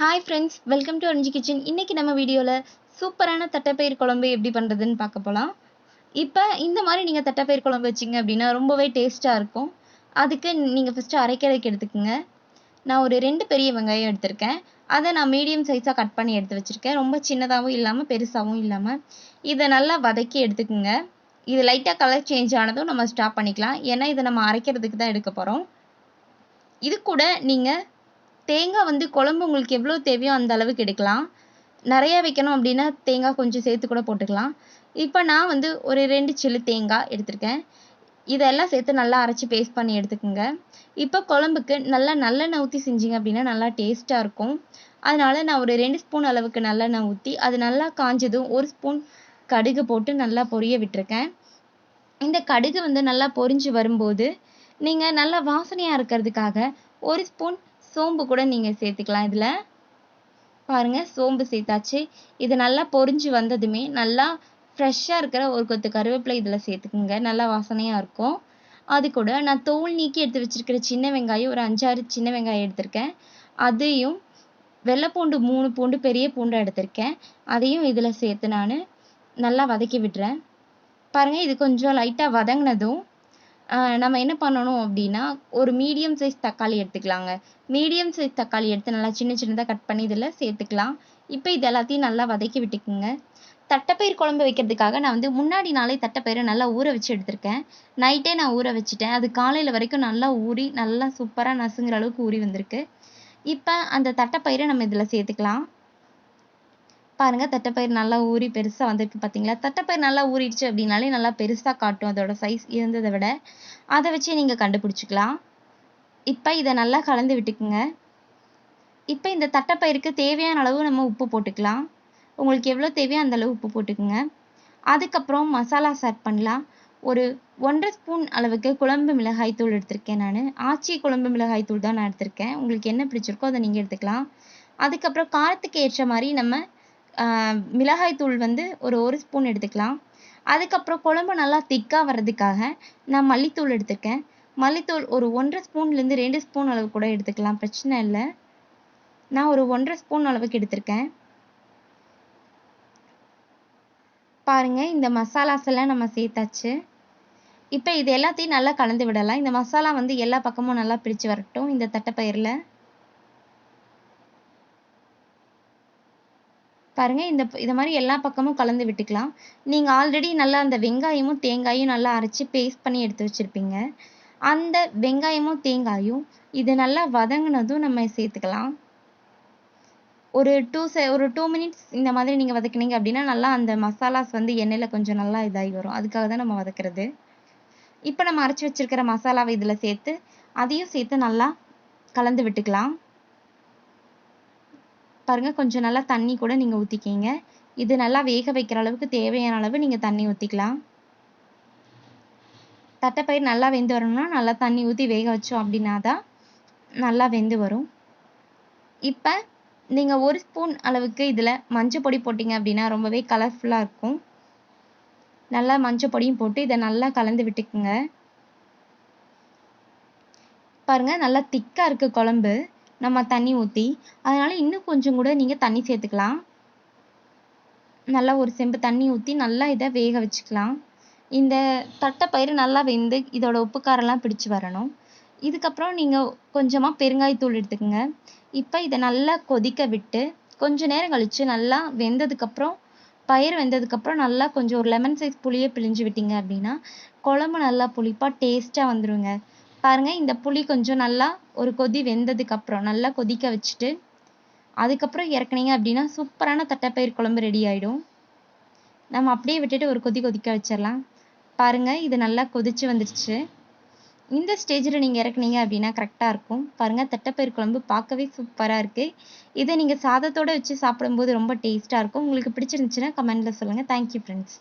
Hi friends, welcome to Orange Kitchen. இன்னைக்கு நம்ம வீடியோல சூப்பரான தட்டைப்பயிர் குழம்பு எப்படி பண்றதுன்னு பார்க்க போலாம். இப்போ இந்த மாதிரி நீங்க தட்டைப்பயிர் குழம்பு வச்சீங்க அப்படின்னா ரொம்பவே டேஸ்டா இருக்கும். அதுக்கு நீங்க ஃபர்ஸ்ட் அரைக்கிறதுக்கு எடுத்துக்கங்க. நான் ஒரு 2 பெரிய வெங்காயம் எடுத்திருக்கேன். அதை நான் மீடியம் சைஸா கட் பண்ணி எடுத்து வச்சிருக்கேன். ரொம்ப சின்னதாவும் இல்லாம பெருசாவும் இல்லாம. இதை நல்லா வதக்கி எடுத்துக்கங்க. இது லைட்டா கலர் சேஞ்ச் ஆனதும் நம்ம ஸ்டாப் பண்ணிக்கலாம். ஏன்னா இதை நம்ம அரைக்கிறதுக்கு தான் எடுக்க போறோம். இது கூட நீங்க தேங்காய் வந்து குழம்பு உங்களுக்கு எவ்வளோ தேவையோ அந்த அளவுக்கு எடுக்கலாம். நிறைய வைக்கணும் அப்படின்னா தேங்காய் கொஞ்சம் சேர்த்து கூட போட்டுக்கலாம். இப்போ நான் வந்து ஒரு 2 சில்லு தேங்காய் எடுத்திருக்கேன். இதெல்லாம் சேர்த்து நல்லா அரைச்சி பேஸ்ட் பண்ணி எடுத்துக்கோங்க. இப்போ குழம்புக்கு நல்லா நல்லெண்ணெய் ஊற்றி செஞ்சீங்க அப்படின்னா நல்லா டேஸ்ட்டாக இருக்கும். அதனால நான் ஒரு 2 ஸ்பூன் அளவுக்கு நல்லெண்ணெய் ஊற்றி அது நல்லா காஞ்சதும் 1 ஸ்பூன் கடுகு போட்டு நல்லா பொரிய விட்டுருக்கேன். இந்த கடுகு வந்து நல்லா பொரிஞ்சு வரும்போது நீங்கள் நல்லா வாசனையாக இருக்கிறதுக்காக 1 ஸ்பூன் சோம்பு கூட நீங்கள் சேர்த்துக்கலாம். இதில் பாருங்க, சோம்பு சேர்த்தாச்சு. இது நல்லா பொரிஞ்சு வந்ததுமே நல்லா ஃப்ரெஷ்ஷாக இருக்கிற ஒரு கொத்து கருவேப்பிலை இதில் சேர்த்துக்குங்க. நல்லா வாசனையாக இருக்கும். அது கூட நான் தோல் நீக்கி எடுத்து வச்சிருக்கிற சின்ன வெங்காயம் ஒரு 5-6 சின்ன வெங்காயம் எடுத்திருக்கேன். அதையும் வெள்ளைப்பூண்டு 3 பூண்டு பெரிய பூண்டு எடுத்திருக்கேன். அதையும் இதில் சேர்த்து நான் நல்லா வதக்கி விடுறேன். பாருங்க, இது கொஞ்சம் லைட்டாக வதங்கினதும் நம்ம என்ன பண்ணணும் அப்படின்னா ஒரு மீடியம் சைஸ் தக்காளி எடுத்துக்கலாங்க. மீடியம் சைஸ் தக்காளி எடுத்து நல்லா சின்ன சின்னதாக கட் பண்ணி இதில் சேர்த்துக்கலாம். இப்போ இது எல்லாத்தையும் நல்லா வதக்கி விட்டுக்குங்க. தட்டைப்பயிர் குழம்பு வைக்கிறதுக்காக நான் வந்து முன்னாடி நாளே தட்டைப்பயிரை நல்லா ஊற வச்சு எடுத்திருக்கேன். நைட்டே நான் ஊற வச்சுட்டேன். அது காலையில் வரைக்கும் நல்லா ஊறி நல்லா சூப்பராக நசுங்கிற அளவுக்கு ஊறி வந்திருக்கு. இப்போ அந்த தட்டைப்பயிரை நம்ம இதில் சேர்த்துக்கலாம். பாருங்க, தட்டைப்பயிர் நல்லா ஊறி பெருசாக வந்திருக்கு பார்த்தீங்களா? தட்டைப்பயிர் நல்லா ஊறிடுச்சு அப்படின்னாலே நல்லா பெருசாக காட்டும் அதோட சைஸ் இருந்ததை விட. அதை வச்சு நீங்கள் கண்டுபிடிச்சிக்கலாம். இப்போ இதை நல்லா கலந்து விட்டுக்குங்க. இப்போ இந்த தட்டைப்பயிருக்கு தேவையான அளவு நம்ம உப்பு போட்டுக்கலாம். உங்களுக்கு எவ்வளோ தேவையோ அந்த அளவு உப்பு போட்டுக்குங்க. அதுக்கப்புறம் மசாலாஸ் ஆட் பண்ணலாம். ஒரு 1.5 ஸ்பூன் அளவுக்கு குழம்பு மிளகாய் தூள் எடுத்திருக்கேன். நான் ஆச்சி குழம்பு மிளகாய் தூள் தான் நான் எடுத்திருக்கேன். உங்களுக்கு என்ன பிடிச்சிருக்கோ அதை நீங்கள் எடுத்துக்கலாம். அதுக்கப்புறம் காரத்துக்கு ஏற்ற மாதிரி நம்ம மிளகாய் தூள் வந்து ஒரு ஸ்பூன் எடுத்துக்கலாம். அதுக்கப்புறம் குழம்பு நல்லா திக்காக வர்றதுக்காக நான் மல்லித்தூள் எடுத்துருக்கேன். மல்லித்தூள் ஒரு 1.5 ஸ்பூன்லேருந்து 2 ஸ்பூன் அளவு கூட எடுத்துக்கலாம், பிரச்சனை இல்லை. நான் ஒரு 1.5 ஸ்பூன் அளவுக்கு எடுத்திருக்கேன். பாருங்க, இந்த மசாலாஸ் எல்லாம் நம்ம சேர்த்தாச்சு. இப்போ இது எல்லாத்தையும் நல்லா கலந்து விடலாம். இந்த மசாலா வந்து எல்லா பக்கமும் நல்லா பிடிச்சு வரட்டும் இந்த தட்டைப்பயிரில். பாருங்க, இந்த மாதிரி எல்லா பக்கமும் கலந்து விட்டுக்கலாம். நீங்கள் ஆல்ரெடி நல்லா அந்த வெங்காயமும் தேங்காயும் நல்லா அரைச்சி பேஸ்ட் பண்ணி எடுத்து வச்சுருப்பீங்க. அந்த வெங்காயமும் தேங்காயும் இது நல்லா வதங்கினதும் நம்ம சேர்த்துக்கலாம். ஒரு 2 மினிட்ஸ் இந்த மாதிரி நீங்கள் வதக்குனீங்க அப்படின்னா நல்லா அந்த மசாலாஸ் வந்து எண்ணெயில் கொஞ்சம் நல்லா இதாகி வரும். அதுக்காக தான் நம்ம வதக்குறது. இப்போ நம்ம அரைச்சி வச்சிருக்கிற மசாலாவை இதில் சேர்த்து அதையும் சேர்த்து நல்லா கலந்து விட்டுக்கலாம். பாருங்க, கொஞ்சம் நல்லா தண்ணி கூட நீங்கள் ஊற்றிக்கிங்க. இது நல்லா வேக வைக்கிற அளவுக்கு தேவையான அளவு நீங்கள் தண்ணி ஊற்றிக்கலாம். தட்டைப்பயிர் நல்லா வெந்து வரணும்னா நல்லா தண்ணி ஊற்றி வேக வச்சோம் அப்படின்னா தான் நல்லா வெந்து வரும். இப்போ நீங்கள் 1 ஸ்பூன் அளவுக்கு இதில் மஞ்சள் பொடி போட்டிங்க அப்படின்னா ரொம்பவே கலர்ஃபுல்லாக இருக்கும். நல்லா மஞ்சள் பொடியும் போட்டு இதை நல்லா கலந்து விட்டுக்குங்க. பாருங்க, நல்லா திக்காக இருக்குது குழம்பு நம்ம தண்ணி ஊற்றி. அதனால் இன்னும் கொஞ்சம் கூட நீங்கள் தண்ணி சேர்த்துக்கலாம். நல்லா ஒரு செம்பு தண்ணி ஊற்றி நல்லா இதை வேக வச்சுக்கலாம். இந்த தட்டைப்பயிறு நல்லா வெந்து இதோட உப்பு காரெல்லாம் பிடிச்சி வரணும். இதுக்கப்புறம் நீங்கள் கொஞ்சமாக பெருங்காயத்தூள் எடுத்துக்கோங்க. இப்போ இதை நல்லா கொதிக்க விட்டு கொஞ்சம் நேரம் கழித்து நல்லா வெந்ததுக்கப்புறம் பயிர் வெந்ததுக்கப்புறம் நல்லா கொஞ்சம் ஒரு லெமன் சைஸ் புளியை பிழிஞ்சு விட்டீங்க அப்படின்னா குழம்பு நல்லா புளிப்பாக டேஸ்ட்டாக வந்துடுங்க. பாருங்கள், இந்த புளி கொஞ்சம் நல்லா ஒரு கொதி வெந்ததுக்கப்புறம் நல்லா கொதிக்க வச்சுட்டு அதுக்கப்புறம் இறக்குனீங்க அப்படின்னா சூப்பரான தட்டைப்பயிர் குழம்பு ரெடி ஆகிடும். நம்ம அப்படியே விட்டுட்டு ஒரு கொதிக்க வச்சிடலாம். பாருங்கள், இது நல்லா கொதிச்சு வந்துடுச்சு. இந்த ஸ்டேஜில் நீங்கள் இறக்குனீங்க அப்படின்னா கரெக்டாக இருக்கும். பாருங்கள், தட்டைப்பயிர் குழம்பு பார்க்கவே சூப்பராக இருக்குது. இதை நீங்கள் சாதத்தோடு வச்சு சாப்பிடும்போது ரொம்ப டேஸ்ட்டாக இருக்கும். உங்களுக்கு பிடிச்சிருந்துச்சுன்னா கமெண்ட்டில் சொல்லுங்கள். Thank you friends.